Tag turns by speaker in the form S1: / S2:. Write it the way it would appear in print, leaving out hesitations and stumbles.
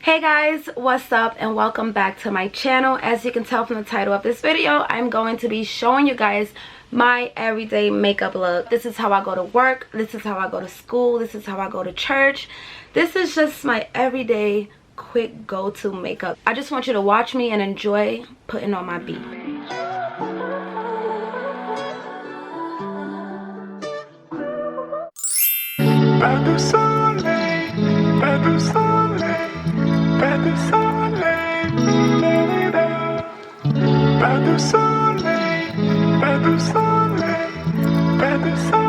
S1: Hey guys, what's up and welcome back to my channel. As you can tell from the title of this video, I'm going to be showing you guys my everyday makeup look. This is how I go to work, this is how I go to school, this is how I go to church. This is just my everyday quick go-to makeup. I just want you to watch me and enjoy putting on my beat.
S2: Pas de soleil, pas de soleil, pas de soleil, pas de soleil, pas de soleil, pas de soleil.